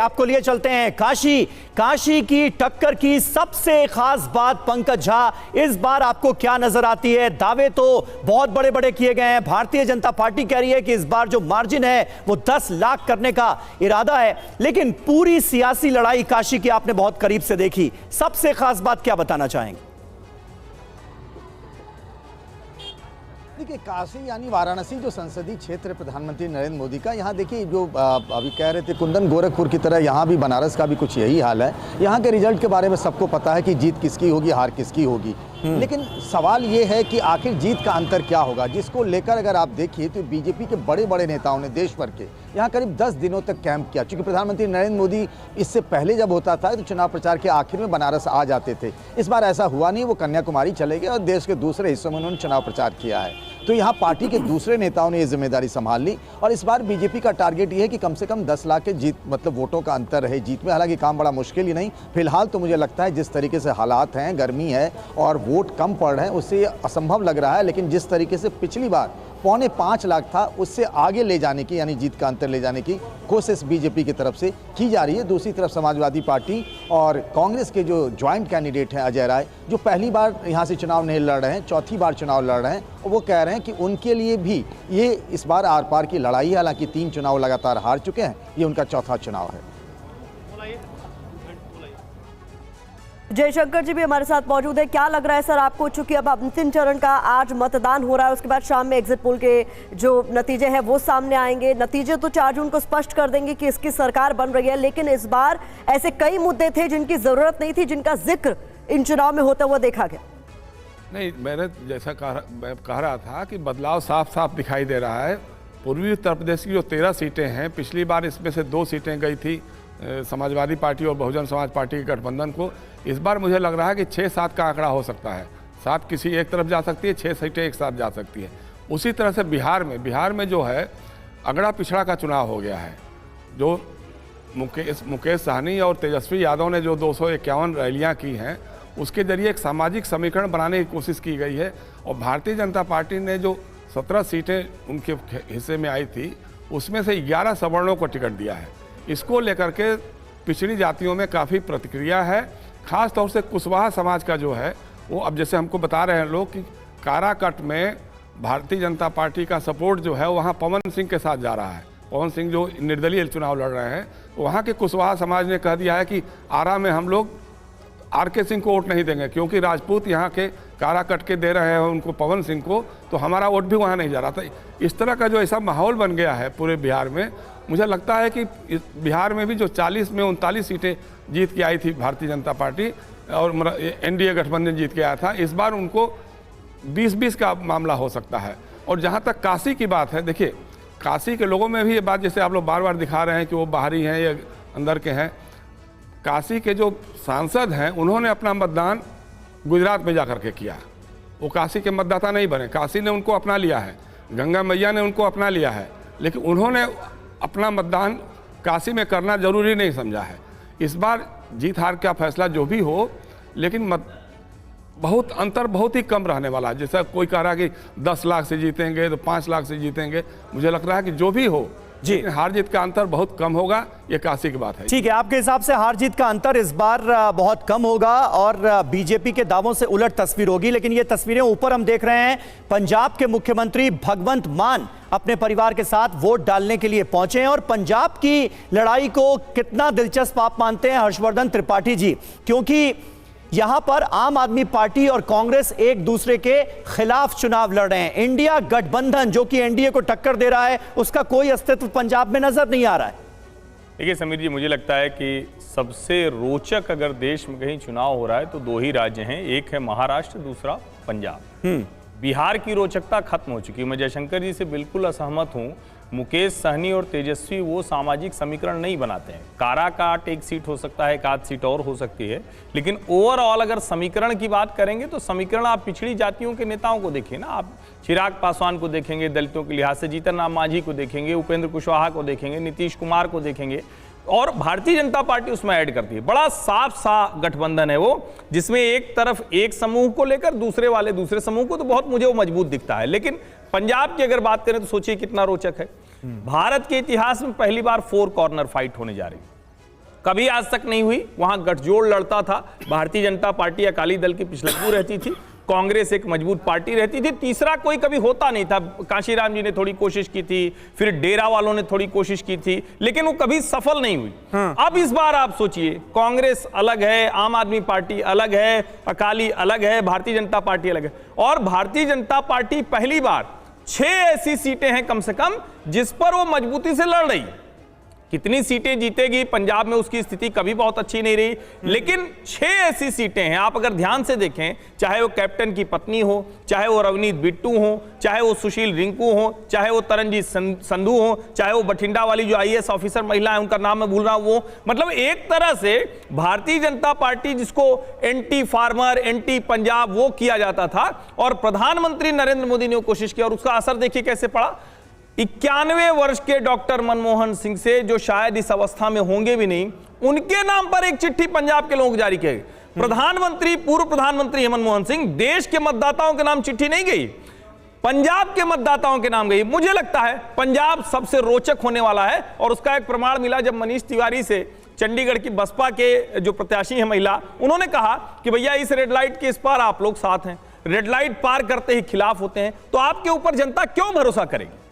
आपको लिए चलते हैं काशी। काशी की टक्कर की सबसे खास बात पंकज झा, इस बार आपको क्या नजर आती है? दावे तो बहुत बड़े बड़े किए गए हैं। भारतीय जनता पार्टी कह रही है कि इस बार जो मार्जिन है वो 10 लाख करने का इरादा है, लेकिन पूरी सियासी लड़ाई काशी की आपने बहुत करीब से देखी। सबसे खास बात क्या बताना चाहेंगे? देखिए, काशी यानी वाराणसी जो संसदीय क्षेत्र प्रधानमंत्री नरेंद्र मोदी का, यहाँ देखिए जो अभी कह रहे थे कुंदन गोरखपुर की तरह यहाँ भी बनारस का भी कुछ यही हाल है। यहाँ के रिजल्ट के बारे में सबको पता है कि जीत किसकी होगी, हार किसकी होगी, लेकिन सवाल ये है कि आखिर जीत का अंतर क्या होगा, जिसको लेकर अगर आप देखिए तो बीजेपी के बड़े बड़े नेताओं ने देश भर के यहाँ करीब 10 दिनों तक कैंप किया। चूंकि प्रधानमंत्री नरेंद्र मोदी इससे पहले जब होता था तो चुनाव प्रचार के आखिर में बनारस आ जाते थे। इस बार ऐसा हुआ नहीं, वो कन्याकुमारी चले गए और देश के दूसरे हिस्सों में उन्होंने चुनाव प्रचार किया है। तो यहाँ पार्टी के दूसरे नेताओं ने ये जिम्मेदारी संभाल ली और इस बार बीजेपी का टारगेट ये है कि कम से कम 10 लाख के जीत मतलब वोटों का अंतर रहे जीत में। हालांकि काम बड़ा मुश्किल ही नहीं, फिलहाल तो मुझे लगता है जिस तरीके से हालात हैं, गर्मी है और वोट कम पड़ रहे हैं, उससे असंभव लग रहा है। लेकिन जिस तरीके से पिछली बार 4.25 लाख था, उससे आगे ले जाने की यानी जीत का अंतर ले जाने की कोशिश बीजेपी की तरफ से की जा रही है। दूसरी तरफ समाजवादी पार्टी और कांग्रेस के जो ज्वाइंट कैंडिडेट हैं अजय राय, जो पहली बार यहाँ से चुनाव नहीं लड़ रहे हैं, चौथी बार चुनाव लड़ रहे हैं, वो कह रहे हैं कि उनके लिए भी ये इस बार आर पार की लड़ाई है। हालांकि 3 चुनाव लगातार हार चुके हैं, ये उनका चौथा चुनाव है। जयशंकर जी भी हमारे साथ मौजूद है। क्या लग रहा है सर आपको, चूंकि अब अंतिम चरण का आज मतदान हो रहा है, उसके बाद शाम में एग्जिट पोल के जो नतीजे हैं वो सामने आएंगे। नतीजे तो 4 जून को स्पष्ट कर देंगे कि इसकी सरकार बन रही है, लेकिन इस बार ऐसे कई मुद्दे थे जिनकी जरूरत नहीं थी, जिनका जिक्र इन चुनाव में होता हुआ देखा गया। नहीं, मैंने जैसा कह रहा था कि बदलाव साफ साफ दिखाई दे रहा है। पूर्वी उत्तर प्रदेश की जो 13 सीटें हैं, पिछली बार इसमें से 2 सीटें गई थी समाजवादी पार्टी और बहुजन समाज पार्टी के गठबंधन को। इस बार मुझे लग रहा है कि 6-7 का आंकड़ा हो सकता है। 7 किसी एक तरफ जा सकती है, 6 सीटें एक साथ जा सकती है। उसी तरह से बिहार में जो है अगड़ा पिछड़ा का चुनाव हो गया है। जो मुकेश सहनी और तेजस्वी यादव ने जो 251 रैलियाँ की हैं, उसके जरिए एक सामाजिक समीकरण बनाने की कोशिश की गई है। और भारतीय जनता पार्टी ने जो 17 सीटें उनके हिस्से में आई थी, उसमें से 11 सवर्णों को टिकट दिया है। इसको लेकर के पिछड़ी जातियों में काफ़ी प्रतिक्रिया है। खास तौर से कुशवाहा समाज का जो है वो, अब जैसे हमको बता रहे हैं लोग कि काराकट में भारतीय जनता पार्टी का सपोर्ट जो है वहाँ पवन सिंह के साथ जा रहा है। पवन सिंह जो निर्दलीय चुनाव लड़ रहे हैं, वहाँ के कुशवाहा समाज ने कह दिया है कि आरा में हम लोग आर.के. सिंह को वोट नहीं देंगे, क्योंकि राजपूत यहाँ के काराकट के दे रहे हैं उनको पवन सिंह को, तो हमारा वोट भी वहाँ नहीं जा रहा था। इस तरह का जो ऐसा माहौल बन गया है पूरे बिहार में, मुझे लगता है कि बिहार में भी जो 40 में 39 सीटें जीत के आई थी भारतीय जनता पार्टी और एनडीए गठबंधन जीत के आया था, इस बार उनको 20-20 का मामला हो सकता है। और जहाँ तक काशी की बात है, देखिए काशी के लोगों में भी ये बात, जैसे आप लोग बार बार दिखा रहे हैं कि वो बाहरी हैं या अंदर के हैं, काशी के जो सांसद हैं उन्होंने अपना मतदान गुजरात में जाकर के किया। वो काशी के मतदाता नहीं बने, काशी ने उनको अपना लिया है, गंगा मैया ने उनको अपना लिया है, लेकिन उन्होंने अपना मतदान काशी में करना जरूरी नहीं समझा है। इस बार जीत हार का फैसला जो भी हो, लेकिन अंतर बहुत ही कम रहने वाला है। जैसा कोई कह रहा है कि 10 लाख से जीतेंगे तो 5 लाख से जीतेंगे, मुझे लग रहा है कि जो भी हो जी, हार जीत का अंतर बहुत कम होगा। ये काशी की बात है। ठीक है, आपके हिसाब से हार जीत का अंतर इस बार बहुत कम होगा और बीजेपी के दावों से उलट तस्वीर होगी। लेकिन ये तस्वीरें ऊपर हम देख रहे हैं, पंजाब के मुख्यमंत्री भगवंत मान अपने परिवार के साथ वोट डालने के लिए पहुंचे हैं। और पंजाब की लड़ाई को कितना दिलचस्प आप मानते हैं हर्षवर्धन त्रिपाठी जी? क्योंकि यहां पर आम आदमी पार्टी और कांग्रेस एक दूसरे के खिलाफ चुनाव लड़ रहे हैं। इंडिया गठबंधन जो कि एनडीए को टक्कर दे रहा है, उसका कोई अस्तित्व पंजाब में नजर नहीं आ रहा है। देखिए समीर जी, मुझे लगता है कि सबसे रोचक अगर देश में कहीं चुनाव हो रहा है तो 2 ही राज्य हैं, एक है महाराष्ट्र, दूसरा पंजाब। बिहार की रोचकता खत्म हो चुकी है। मैं जयशंकर जी से बिल्कुल असहमत हूं। मुकेश सहनी और तेजस्वी वो सामाजिक समीकरण नहीं बनाते हैं। काराकाट एक सीट हो सकता है, एक आध सीट और हो सकती है, लेकिन ओवरऑल अगर समीकरण की बात करेंगे तो समीकरण आप पिछड़ी जातियों के नेताओं को देखिए ना, आप चिराग पासवान को देखेंगे दलितों के लिहाज से, जीतन राम मांझी को देखेंगे, उपेंद्र कुशवाहा को देखेंगे, नीतीश कुमार को देखेंगे, और भारतीय जनता पार्टी उसमें ऐड करती है। बड़ा साफ सा गठबंधन है वो, जिसमें एक तरफ एक समूह को लेकर दूसरे वाले दूसरे समूह को, तो बहुत मुझे वो मजबूत दिखता है। लेकिन पंजाब की अगर बात करें तो सोचिए कितना रोचक है। भारत के इतिहास में पहली बार 4 कॉर्नर फाइट होने जा रही है। कभी आज तक नहीं हुई। वहां गठजोड़ लड़ता था, भारतीय जनता पार्टी अकाली दल की पिछलग्गू रहती थी, कांग्रेस एक मजबूत पार्टी रहती थी, तीसरा कोई कभी होता नहीं था। कांशीराम जी ने थोड़ी कोशिश की थी, फिर डेरा वालों ने थोड़ी कोशिश की थी, लेकिन वो कभी सफल नहीं हुई। अब इस बार आप सोचिए, कांग्रेस अलग है, आम आदमी पार्टी अलग है, अकाली अलग है, भारतीय जनता पार्टी अलग है, और भारतीय जनता पार्टी पहली बार 6 ऐसी सीटें हैं कम से कम जिस पर वो मजबूती से लड़ रही है। कितनी सीटें जीतेगी पंजाब में उसकी स्थिति कभी बहुत अच्छी नहीं रही, लेकिन 6 ऐसी सीटें हैं। आप अगर ध्यान से देखें, चाहे वो कैप्टन की पत्नी हो, चाहे वो रवनीत बिट्टू हो, चाहे वो सुशील रिंकू हो, चाहे वो तरनजीत संधू हो, चाहे वो बठिंडा वाली जो IAS ऑफिसर महिला है, उनका नाम मैं भूल रहा हूं, वो मतलब एक तरह से भारतीय जनता पार्टी जिसको एंटी फार्मर, एंटी पंजाब वो किया जाता था, और प्रधानमंत्री नरेंद्र मोदी ने कोशिश की और उसका असर देखिए कैसे पड़ा। 91 वर्ष के डॉक्टर मनमोहन सिंह से, जो शायद इस अवस्था में होंगे भी नहीं, उनके नाम पर एक चिट्ठी पंजाब के लोगों को जारी की गई। प्रधानमंत्री, पूर्व प्रधानमंत्री मनमोहन सिंह, देश के मतदाताओं के नाम चिट्ठी नहीं गई, पंजाब के मतदाताओं के नाम गई। मुझे लगता है पंजाब सबसे रोचक होने वाला है, और उसका एक प्रमाण मिला जब मनीष तिवारी से, चंडीगढ़ की बसपा के जो प्रत्याशी हैं महिला, उन्होंने कहा कि भैया इस रेड लाइट के इस पार आप लोग साथ हैं, रेड लाइट पार करते ही खिलाफ होते हैं, तो आपके ऊपर जनता क्यों भरोसा करेगी।